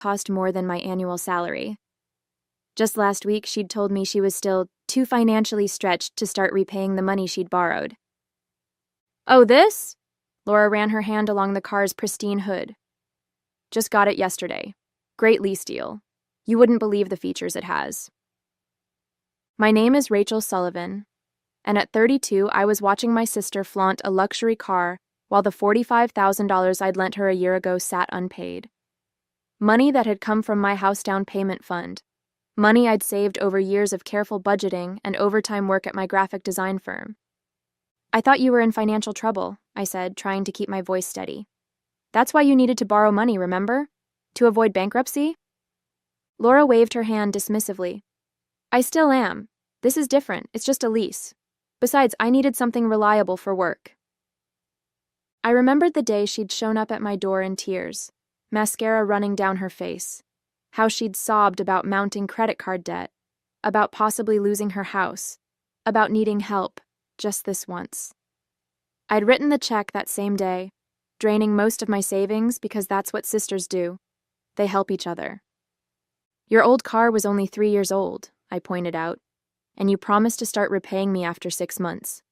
cost more than my annual salary. Just last week, she'd told me she was still too financially stretched to start repaying the money she'd borrowed. "Oh, this?" Laura ran her hand along the car's pristine hood. "Just got it yesterday. Great lease deal. You wouldn't believe the features it has." My name is Rachel Sullivan, and at 32, I was watching my sister flaunt a luxury car while the $45,000 I'd lent her a year ago sat unpaid. Money that had come from my house down payment fund. Money I'd saved over years of careful budgeting and overtime work at my graphic design firm. "I thought you were in financial trouble," I said, trying to keep my voice steady. "That's why you needed to borrow money, remember? To avoid bankruptcy?" Laura waved her hand dismissively. "I still am. This is different. It's just a lease. Besides, I needed something reliable for work." I remembered the day she'd shown up at my door in tears, mascara running down her face, how she'd sobbed about mounting credit card debt, about possibly losing her house, about needing help, just this once. I'd written the check that same day, draining most of my savings because that's what sisters do. They help each other. "Your old car was only 3 years old," I pointed out, "and you promised to start repaying me after 6 months.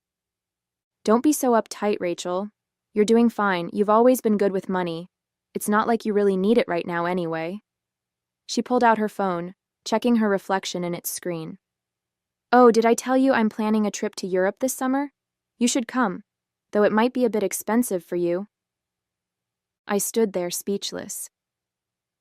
"Don't be so uptight, Rachel. You're doing fine. You've always been good with money. It's not like you really need it right now anyway." She pulled out her phone, checking her reflection in its screen. "Oh, did I tell you I'm planning a trip to Europe this summer? You should come, though it might be a bit expensive for you." I stood there speechless.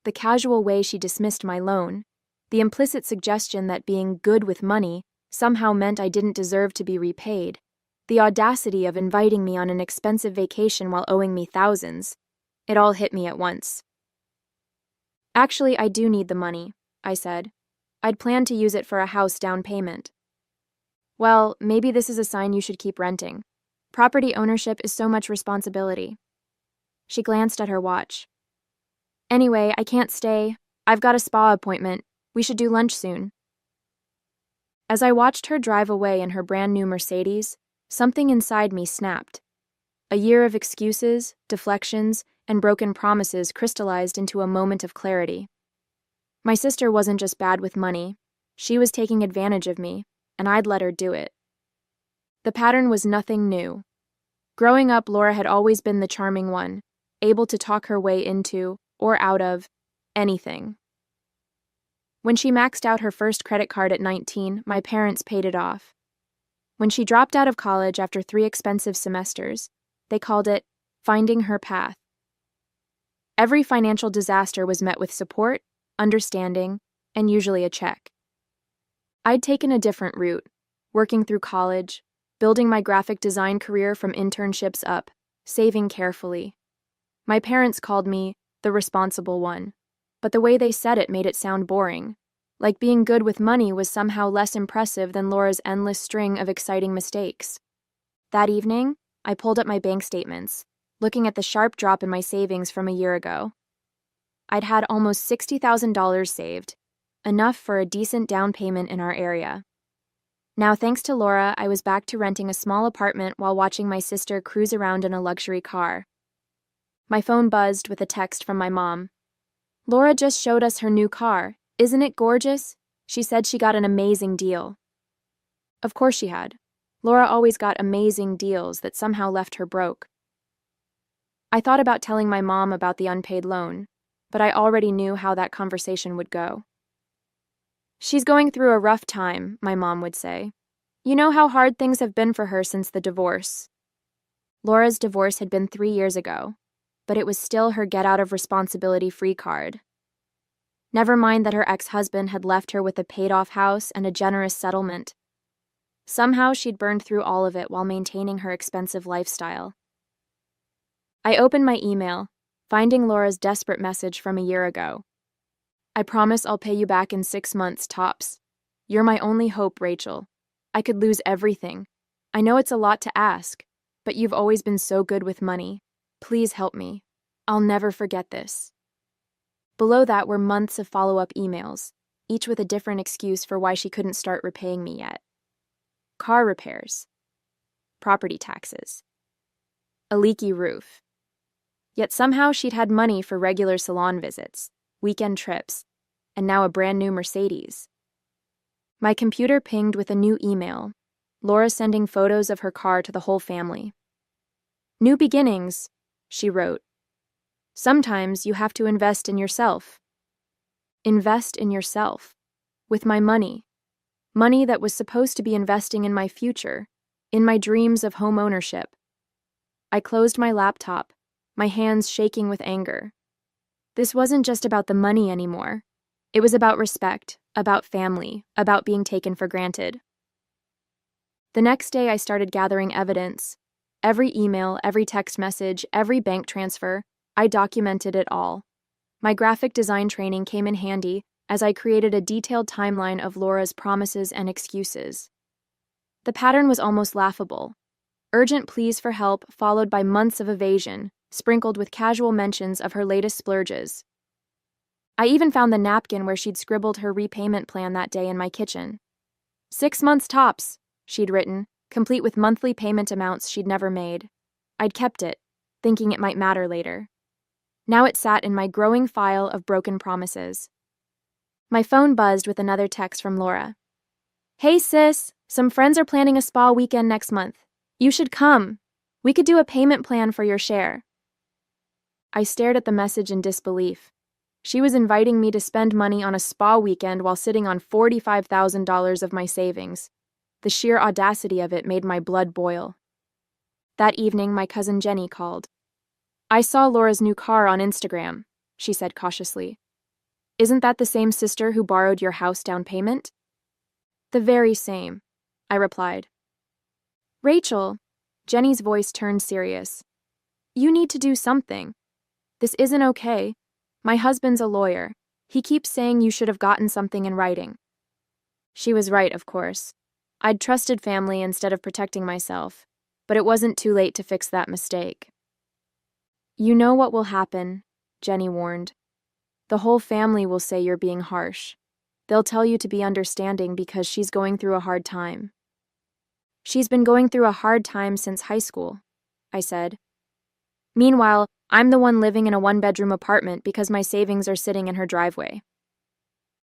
The casual way she dismissed my loan, the implicit suggestion that being good with money somehow meant I didn't deserve to be repaid, the audacity of inviting me on an expensive vacation while owing me thousands, it all hit me at once. "Actually, I do need the money," I said. "I'd planned to use it for a house down payment." "Well, maybe this is a sign you should keep renting. Property ownership is so much responsibility." She glanced at her watch. "Anyway, I can't stay. I've got a spa appointment. We should do lunch soon." As I watched her drive away in her brand new Mercedes, something inside me snapped. A year of excuses, deflections, and broken promises crystallized into a moment of clarity. My sister wasn't just bad with money. She was taking advantage of me, and I'd let her do it. The pattern was nothing new. Growing up, Laura had always been the charming one, able to talk her way into, or out of, anything. When she maxed out her first credit card at 19, my parents paid it off. When she dropped out of college after 3 expensive semesters, they called it finding her path. Every financial disaster was met with support, understanding, and usually a check. I'd taken a different route, working through college, building my graphic design career from internships up, saving carefully. My parents called me the responsible one, but the way they said it made it sound boring, like being good with money was somehow less impressive than Laura's endless string of exciting mistakes. That evening, I pulled up my bank statements, looking at the sharp drop in my savings from a year ago. I'd had almost $60,000 saved, enough for a decent down payment in our area. Now, thanks to Laura, I was back to renting a small apartment while watching my sister cruise around in a luxury car. My phone buzzed with a text from my mom. "Laura just showed us her new car. Isn't it gorgeous? She said she got an amazing deal." Of course she had. Laura always got amazing deals that somehow left her broke. I thought about telling my mom about the unpaid loan, but I already knew how that conversation would go. "She's going through a rough time," my mom would say. "You know how hard things have been for her since the divorce." Laura's divorce had been 3 years ago, but it was still her get-out-of-responsibility-free card. Never mind that her ex-husband had left her with a paid-off house and a generous settlement. Somehow she'd burned through all of it while maintaining her expensive lifestyle. I opened my email, finding Laura's desperate message from a year ago. "I promise I'll pay you back in 6 months, tops. You're my only hope, Rachel. I could lose everything. I know it's a lot to ask, but you've always been so good with money. Please help me. I'll never forget this." Below that were months of follow-up emails, each with a different excuse for why she couldn't start repaying me yet. Car repairs. Property taxes. A leaky roof. Yet somehow she'd had money for regular salon visits, weekend trips, and now a brand new Mercedes. My computer pinged with a new email, Laura sending photos of her car to the whole family. "New beginnings," she wrote. "Sometimes you have to invest in yourself." Invest in yourself. With my money. Money that was supposed to be investing in my future, in my dreams of home ownership. I closed my laptop, my hands shaking with anger. This wasn't just about the money anymore. It was about respect, about family, about being taken for granted. The next day, I started gathering evidence. Every email, every text message, every bank transfer, I documented it all. My graphic design training came in handy as I created a detailed timeline of Laura's promises and excuses. The pattern was almost laughable. Urgent pleas for help followed by months of evasion, sprinkled with casual mentions of her latest splurges. I even found the napkin where she'd scribbled her repayment plan that day in my kitchen. 6 months tops, she'd written, complete with monthly payment amounts she'd never made. I'd kept it, thinking it might matter later. Now it sat in my growing file of broken promises. My phone buzzed with another text from Laura. "Hey sis, some friends are planning a spa weekend next month. You should come. We could do a payment plan for your share." I stared at the message in disbelief. She was inviting me to spend money on a spa weekend while sitting on $45,000 of my savings. The sheer audacity of it made my blood boil. That evening, my cousin Jenny called. "I saw Laura's new car on Instagram," she said cautiously. "Isn't that the same sister who borrowed your house down payment?" "The very same," I replied. "Rachel," Jenny's voice turned serious. "You need to do something. This isn't okay. My husband's a lawyer. He keeps saying you should have gotten something in writing." She was right, of course. I'd trusted family instead of protecting myself, but it wasn't too late to fix that mistake. "You know what will happen," Jenny warned. "The whole family will say you're being harsh. They'll tell you to be understanding because she's going through a hard time." "She's been going through a hard time since high school," I said. "Meanwhile, I'm the one living in a one-bedroom apartment because my savings are sitting in her driveway."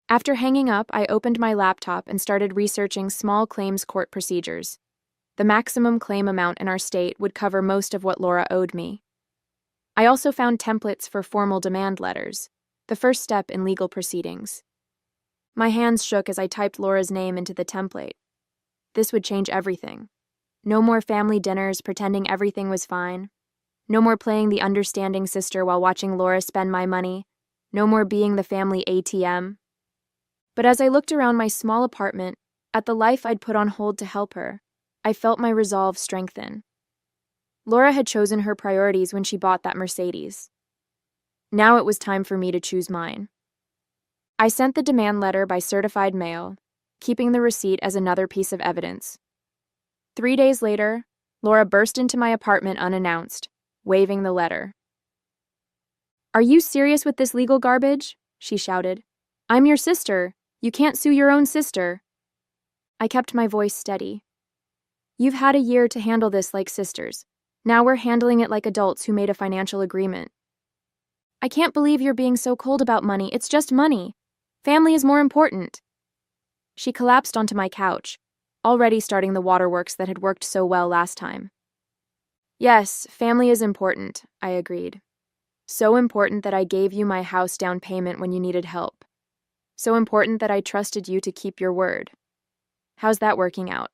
After hanging up, I opened my laptop and started researching small claims court procedures. The maximum claim amount in our state would cover most of what Laura owed me. I also found templates for formal demand letters, the first step in legal proceedings. My hands shook as I typed Laura's name into the template. This would change everything. No more family dinners pretending everything was fine. No more playing the understanding sister while watching Laura spend my money. No more being the family ATM. But as I looked around my small apartment, at the life I'd put on hold to help her, I felt my resolve strengthen. Laura had chosen her priorities when she bought that Mercedes. Now it was time for me to choose mine. I sent the demand letter by certified mail, keeping the receipt as another piece of evidence. 3 days later, Laura burst into my apartment unannounced, waving the letter. "Are you serious with this legal garbage?" she shouted. "I'm your sister. You can't sue your own sister." I kept my voice steady. "You've had a year to handle this like sisters. Now we're handling it like adults who made a financial agreement." "I can't believe you're being so cold about money. It's just money. Family is more important." She collapsed onto my couch, already starting the waterworks that had worked so well last time. "Yes, family is important," I agreed. "So important that I gave you my house down payment when you needed help. So important that I trusted you to keep your word. How's that working out?"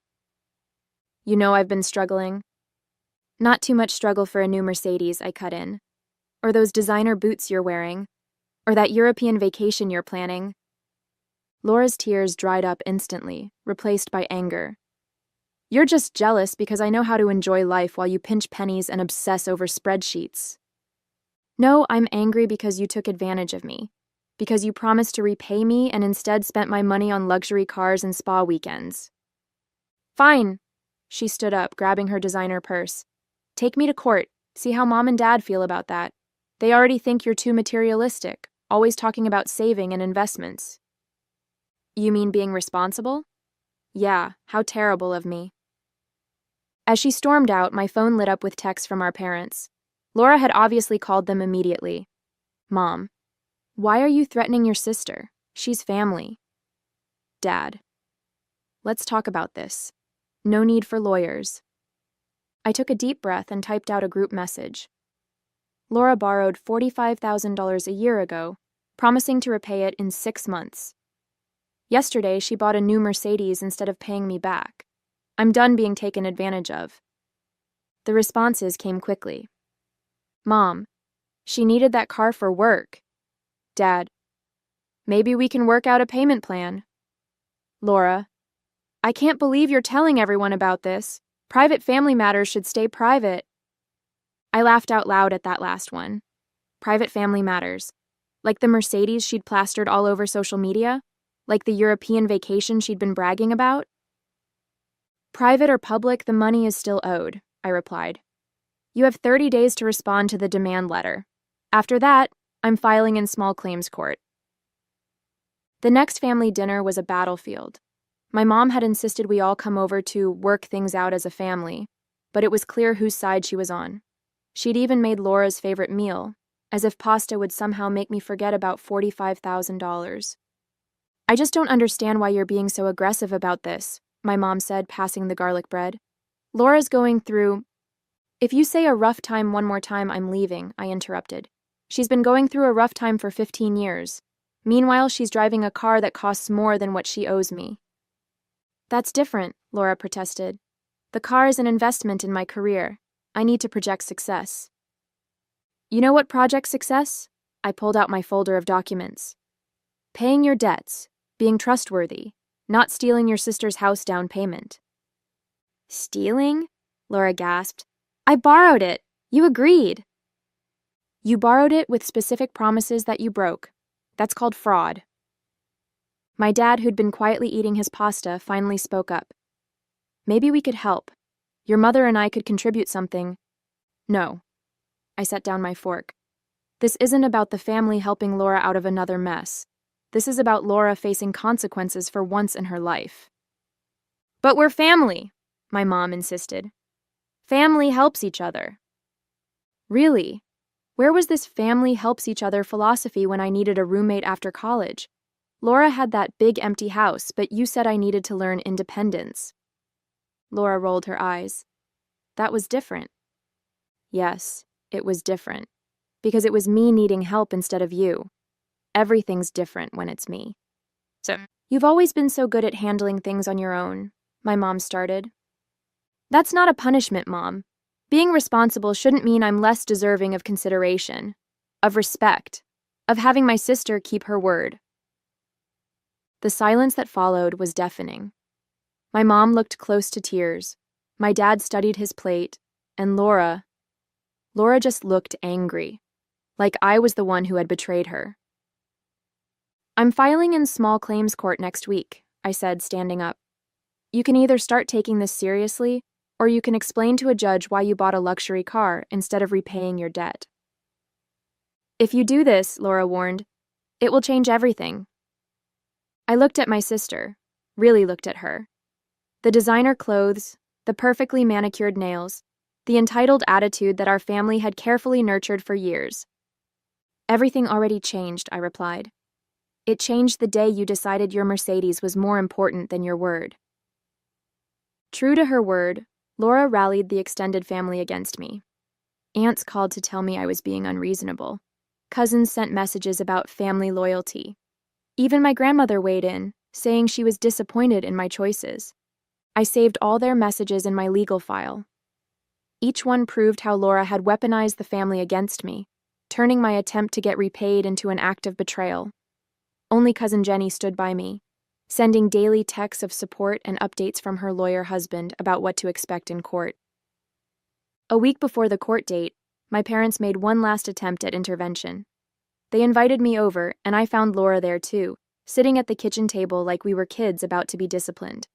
"You know I've been struggling." "Not too much struggle for a new Mercedes," I cut in. "Or those designer boots you're wearing. Or that European vacation you're planning." Laura's tears dried up instantly, replaced by anger. "You're just jealous because I know how to enjoy life while you pinch pennies and obsess over spreadsheets." "No, I'm angry because you took advantage of me. Because you promised to repay me and instead spent my money on luxury cars and spa weekends." "Fine." She stood up, grabbing her designer purse. "Take me to court. See how Mom and Dad feel about that. They already think you're too materialistic, always talking about saving and investments." "You mean being responsible?" "Yeah, how terrible of me." As she stormed out, my phone lit up with texts from our parents. Laura had obviously called them immediately. "Mom, Why are you threatening your sister? She's family. Dad. Let's talk about this. No need for lawyers. I took a deep breath and typed out a group message. Laura borrowed $45,000 a year ago, promising to repay it in 6 months. Yesterday, she bought a new Mercedes instead of paying me back. I'm done being taken advantage of. The responses came quickly. Mom, she needed that car for work. Dad, maybe we can work out a payment plan. Laura, I can't believe you're telling everyone about this. Private family matters should stay private. I laughed out loud at that last one. Private family matters. Like the Mercedes she'd plastered all over social media? Like the European vacation she'd been bragging about? Private or public, the money is still owed, I replied. You have 30 days to respond to the demand letter. After that, I'm filing in small claims court. The next family dinner was a battlefield. My mom had insisted we all come over to work things out as a family, but it was clear whose side she was on. She'd even made Laura's favorite meal, as if pasta would somehow make me forget about $45,000. I just don't understand why you're being so aggressive about this, my mom said, passing the garlic bread. Laura's going through... If you say a rough time one more time, I'm leaving, I interrupted. She's been going through a rough time for 15 years. Meanwhile, she's driving a car that costs more than what she owes me. That's different, Laura protested. The car is an investment in my career. I need to project success. You know what projects success? I pulled out my folder of documents. Paying your debts, being trustworthy, not stealing your sister's house down payment. Stealing? Laura gasped. I borrowed it. You agreed. You borrowed it with specific promises that you broke. That's called fraud. My dad, who'd been quietly eating his pasta, finally spoke up. Maybe we could help. Your mother and I could contribute something. No. I set down my fork. This isn't about the family helping Laura out of another mess. This is about Laura facing consequences for once in her life. But we're family, my mom insisted. Family helps each other. Really? Where was this family helps each other philosophy when I needed a roommate after college? Laura had that big empty house, but you said I needed to learn independence. Laura rolled her eyes. That was different. Yes, it was different. Because it was me needing help instead of you. Everything's different when it's me. So, you've always been so good at handling things on your own, my mom started. That's not a punishment, Mom. Being responsible shouldn't mean I'm less deserving of consideration, of respect, of having my sister keep her word. The silence that followed was deafening. My mom looked close to tears. My dad studied his plate, and Laura just looked angry, like I was the one who had betrayed her. I'm filing in small claims court next week, I said, standing up. You can either start taking this seriously, or you can explain to a judge why you bought a luxury car instead of repaying your debt. If you do this, Laura warned, it will change everything. I looked at my sister, really looked at her. The designer clothes, the perfectly manicured nails, the entitled attitude that our family had carefully nurtured for years. Everything already changed, I replied. It changed the day you decided your Mercedes was more important than your word. True to her word, Laura rallied the extended family against me. Aunts called to tell me I was being unreasonable. Cousins sent messages about family loyalty. Even my grandmother weighed in, saying she was disappointed in my choices. I saved all their messages in my legal file. Each one proved how Laura had weaponized the family against me, turning my attempt to get repaid into an act of betrayal. Only Cousin Jenny stood by me, sending daily texts of support and updates from her lawyer husband about what to expect in court. A week before the court date, my parents made one last attempt at intervention. They invited me over, and I found Laura there too, sitting at the kitchen table like we were kids about to be disciplined.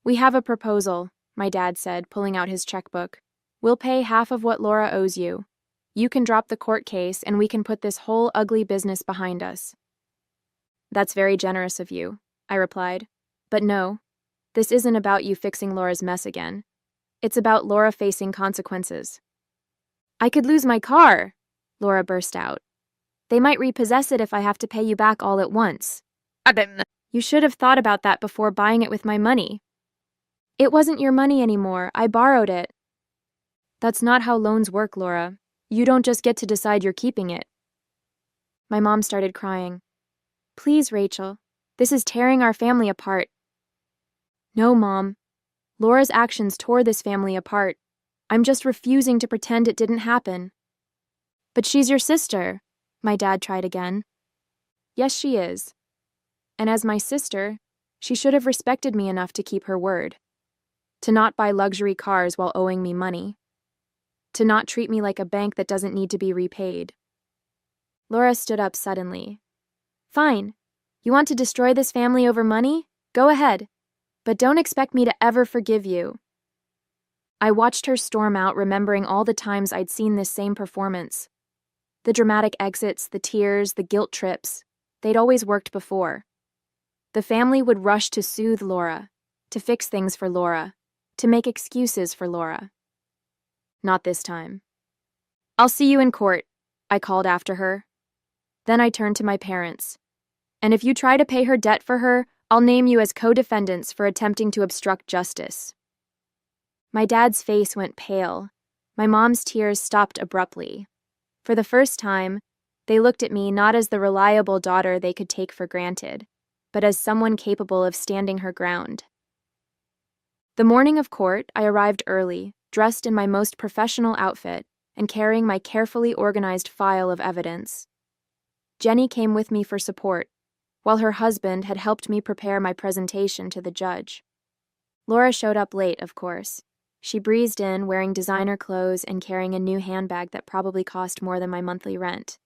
We have a proposal, my dad said, pulling out his checkbook. We'll pay half of what Laura owes you. You can drop the court case, and we can put this whole ugly business behind us. That's very generous of you, I replied. But no, this isn't about you fixing Laura's mess again. It's about Laura facing consequences. I could lose my car, Laura burst out. They might repossess it if I have to pay you back all at once. You should have thought about that before buying it with my money. It wasn't your money anymore. I borrowed it. That's not how loans work, Laura. You don't just get to decide you're keeping it. My mom started crying. Please, Rachel. This is tearing our family apart. No, Mom. Laura's actions tore this family apart. I'm just refusing to pretend it didn't happen. But she's your sister, my dad tried again. Yes, she is. And as my sister, she should have respected me enough to keep her word. To not buy luxury cars while owing me money. To not treat me like a bank that doesn't need to be repaid. Laura stood up suddenly. Fine. You want to destroy this family over money? Go ahead. But don't expect me to ever forgive you. I watched her storm out, remembering all the times I'd seen this same performance. The dramatic exits, the tears, the guilt trips. They'd always worked before. The family would rush to soothe Laura, to fix things for Laura, to make excuses for Laura. Not this time. I'll see you in court, I called after her. Then I turned to my parents. And if you try to pay her debt for her, I'll name you as co-defendants for attempting to obstruct justice. My dad's face went pale. My mom's tears stopped abruptly. For the first time, they looked at me not as the reliable daughter they could take for granted, but as someone capable of standing her ground. The morning of court, I arrived early, dressed in my most professional outfit and carrying my carefully organized file of evidence. Jenny came with me for support, while her husband had helped me prepare my presentation to the judge. Laura showed up late, of course. She breezed in, wearing designer clothes and carrying a new handbag that probably cost more than my monthly rent.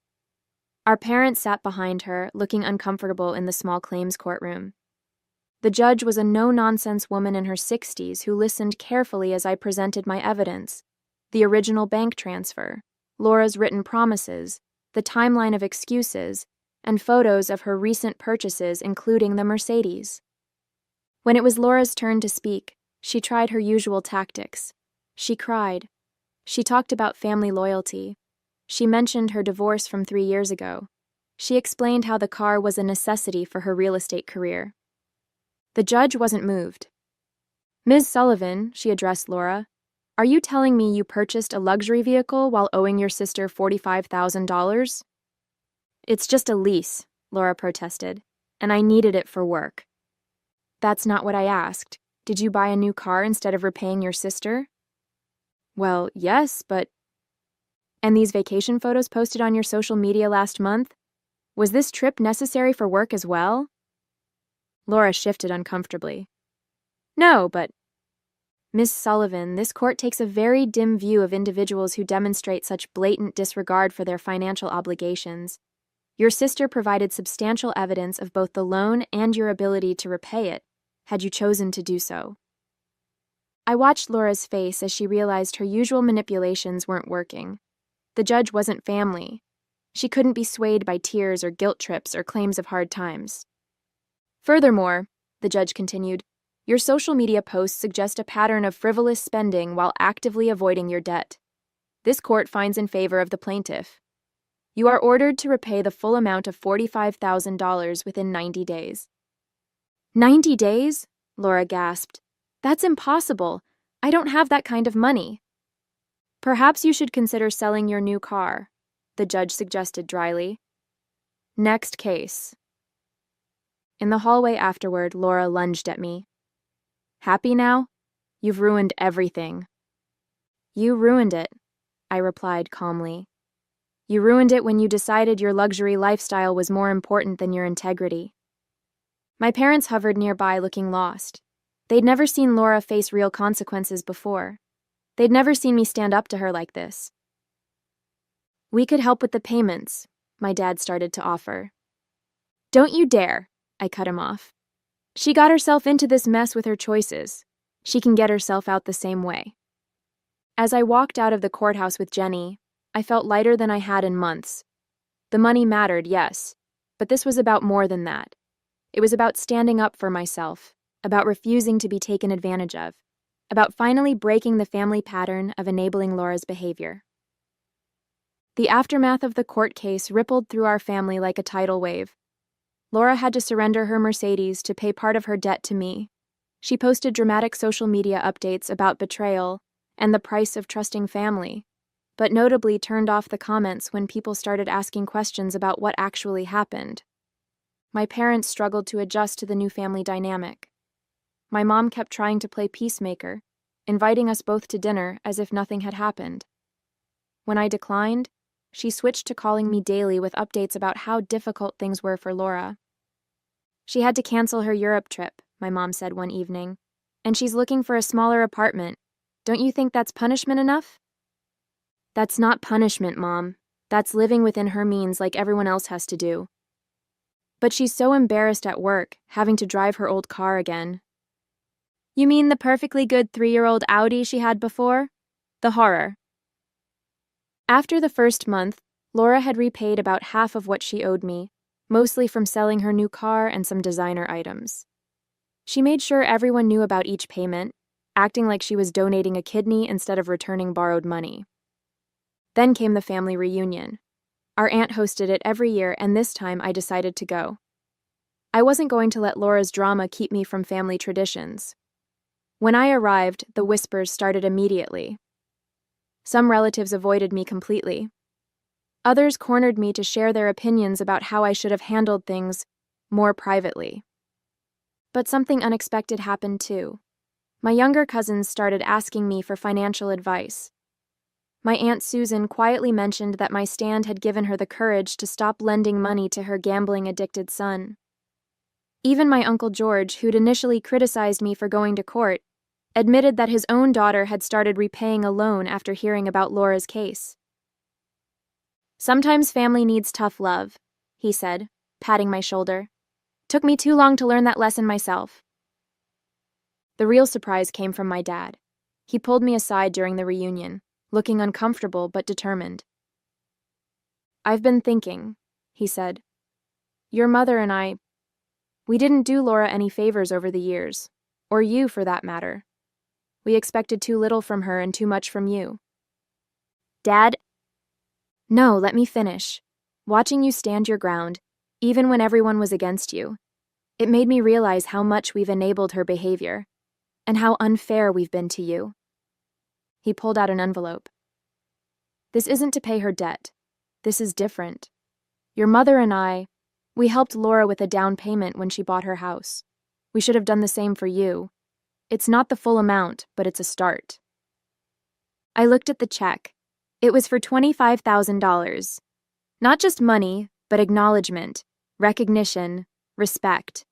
Our parents sat behind her, looking uncomfortable in the small claims courtroom. The judge was a no-nonsense woman in her 60s who listened carefully as I presented my evidence: the original bank transfer, Laura's written promises, the timeline of excuses, and photos of her recent purchases, including the Mercedes. When it was Laura's turn to speak, she tried her usual tactics. She cried. She talked about family loyalty. She mentioned her divorce from 3 years ago. She explained how the car was a necessity for her real estate career. The judge wasn't moved. Ms. Sullivan, she addressed Laura, are you telling me you purchased a luxury vehicle while owing your sister $45,000? It's just a lease, Laura protested, and I needed it for work. That's not what I asked. Did you buy a new car instead of repaying your sister? Well, yes, but... And these vacation photos posted on your social media last month? Was this trip necessary for work as well? Laura shifted uncomfortably. No, but... Miss Sullivan, this court takes a very dim view of individuals who demonstrate such blatant disregard for their financial obligations. Your sister provided substantial evidence of both the loan and your ability to repay it, had you chosen to do so. I watched Laura's face as she realized her usual manipulations weren't working. The judge wasn't family. She couldn't be swayed by tears or guilt trips or claims of hard times. Furthermore, the judge continued, your social media posts suggest a pattern of frivolous spending while actively avoiding your debt. This court finds in favor of the plaintiff. You are ordered to repay the full amount of $45,000 within 90 days. 90 days? Laura gasped. That's impossible. I don't have that kind of money. Perhaps you should consider selling your new car, the judge suggested dryly. Next case. In the hallway afterward, Laura lunged at me. Happy now? You've ruined everything. You ruined it, I replied calmly. You ruined it when you decided your luxury lifestyle was more important than your integrity. My parents hovered nearby, looking lost. They'd never seen Laura face real consequences before. They'd never seen me stand up to her like this. We could help with the payments, my dad started to offer. Don't you dare, I cut him off. She got herself into this mess with her choices. She can get herself out the same way. As I walked out of the courthouse with Jenny, I felt lighter than I had in months. The money mattered, yes, but this was about more than that. It was about standing up for myself, about refusing to be taken advantage of, about finally breaking the family pattern of enabling Laura's behavior. The aftermath of the court case rippled through our family like a tidal wave. Laura had to surrender her Mercedes to pay part of her debt to me. She posted dramatic social media updates about betrayal and the price of trusting family, but notably turned off the comments when people started asking questions about what actually happened. My parents struggled to adjust to the new family dynamic. My mom kept trying to play peacemaker, inviting us both to dinner as if nothing had happened. When I declined, she switched to calling me daily with updates about how difficult things were for Laura. She had to cancel her Europe trip, my mom said one evening, and she's looking for a smaller apartment. Don't you think that's punishment enough? That's not punishment, Mom. That's living within her means like everyone else has to do. But she's so embarrassed at work, having to drive her old car again. You mean the perfectly good 3-year-old Audi she had before? The horror. After the first month, Laura had repaid about half of what she owed me, mostly from selling her new car and some designer items. She made sure everyone knew about each payment, acting like she was donating a kidney instead of returning borrowed money. Then came the family reunion. Our aunt hosted it every year, and this time I decided to go. I wasn't going to let Laura's drama keep me from family traditions. When I arrived, the whispers started immediately. Some relatives avoided me completely. Others cornered me to share their opinions about how I should have handled things more privately. But something unexpected happened too. My younger cousins started asking me for financial advice. My Aunt Susan quietly mentioned that my stand had given her the courage to stop lending money to her gambling-addicted son. Even my Uncle George, who'd initially criticized me for going to court, admitted that his own daughter had started repaying a loan after hearing about Laura's case. Sometimes family needs tough love, he said, patting my shoulder. Took me too long to learn that lesson myself. The real surprise came from my dad. He pulled me aside during the reunion, looking uncomfortable but determined. I've been thinking, he said. Your mother and I, we didn't do Laura any favors over the years, or you for that matter. We expected too little from her and too much from you. Dad? No, let me finish. Watching you stand your ground, even when everyone was against you, it made me realize how much we've enabled her behavior, and how unfair we've been to you. He pulled out an envelope. This isn't to pay her debt. This is different. Your mother and I, we helped Laura with a down payment when she bought her house. We should have done the same for you. It's not the full amount, but it's a start. I looked at the check. It was for $25,000. Not just money, but acknowledgement, recognition, respect.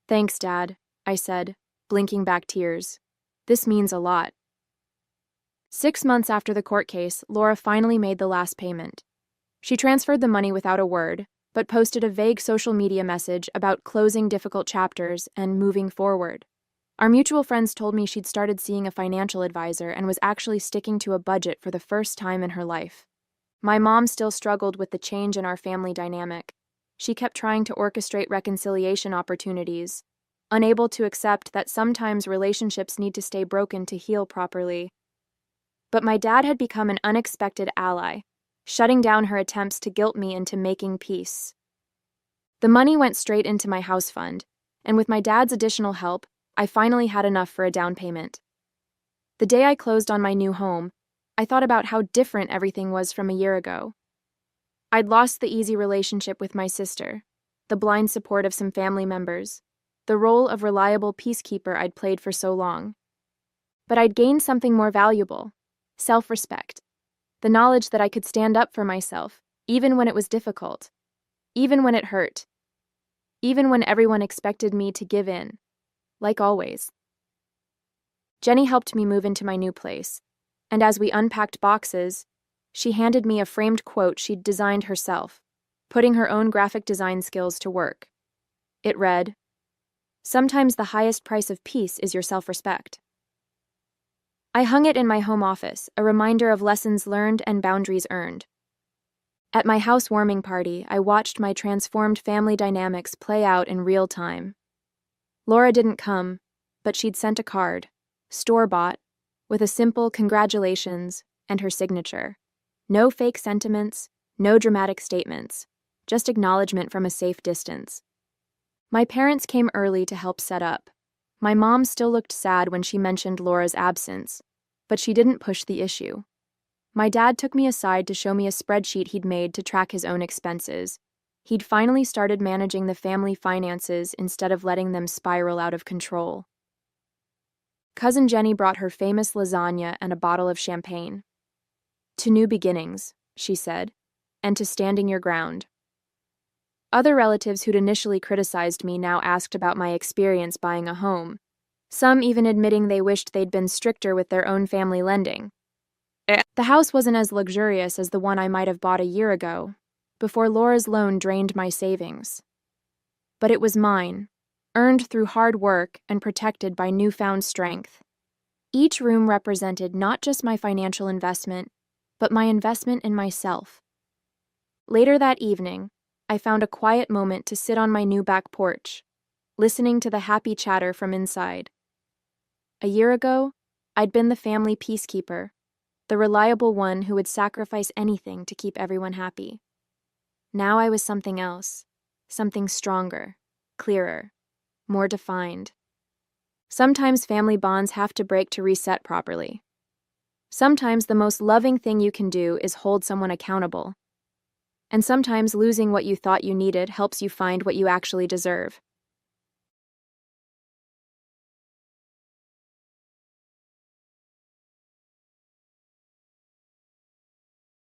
Thanks, Dad, I said, blinking back tears. This means a lot. 6 months after the court case, Laura finally made the last payment. She transferred the money without a word, but posted a vague social media message about closing difficult chapters and moving forward. Our mutual friends told me she'd started seeing a financial advisor and was actually sticking to a budget for the first time in her life. My mom still struggled with the change in our family dynamic. She kept trying to orchestrate reconciliation opportunities, unable to accept that sometimes relationships need to stay broken to heal properly. But my dad had become an unexpected ally, shutting down her attempts to guilt me into making peace. The money went straight into my house fund, and with my dad's additional help, I finally had enough for a down payment. The day I closed on my new home, I thought about how different everything was from a year ago. I'd lost the easy relationship with my sister, the blind support of some family members, the role of reliable peacekeeper I'd played for so long. But I'd gained something more valuable, self-respect, the knowledge that I could stand up for myself, even when it was difficult, even when it hurt, even when everyone expected me to give in, like always. Jenny helped me move into my new place, and as we unpacked boxes, she handed me a framed quote she'd designed herself, putting her own graphic design skills to work. It read, "Sometimes the highest price of peace is your self-respect." I hung it in my home office, a reminder of lessons learned and boundaries earned. At my housewarming party, I watched my transformed family dynamics play out in real time. Laura didn't come, but she'd sent a card, store-bought, with a simple congratulations and her signature. No fake sentiments, no dramatic statements, just acknowledgement from a safe distance. My parents came early to help set up. My mom still looked sad when she mentioned Laura's absence, but she didn't push the issue. My dad took me aside to show me a spreadsheet he'd made to track his own expenses. He'd finally started managing the family finances instead of letting them spiral out of control. Cousin Jenny brought her famous lasagna and a bottle of champagne. "To new beginnings," she said, "and to standing your ground." Other relatives who'd initially criticized me now asked about my experience buying a home, some even admitting they wished they'd been stricter with their own family lending. The house wasn't as luxurious as the one I might have bought a year ago, before Laura's loan drained my savings. But it was mine, earned through hard work and protected by newfound strength. Each room represented not just my financial investment, but my investment in myself. Later that evening, I found a quiet moment to sit on my new back porch, listening to the happy chatter from inside. A year ago, I'd been the family peacekeeper, the reliable one who would sacrifice anything to keep everyone happy. Now I was something else, something stronger, clearer, more defined. Sometimes family bonds have to break to reset properly. Sometimes the most loving thing you can do is hold someone accountable. And sometimes losing what you thought you needed helps you find what you actually deserve.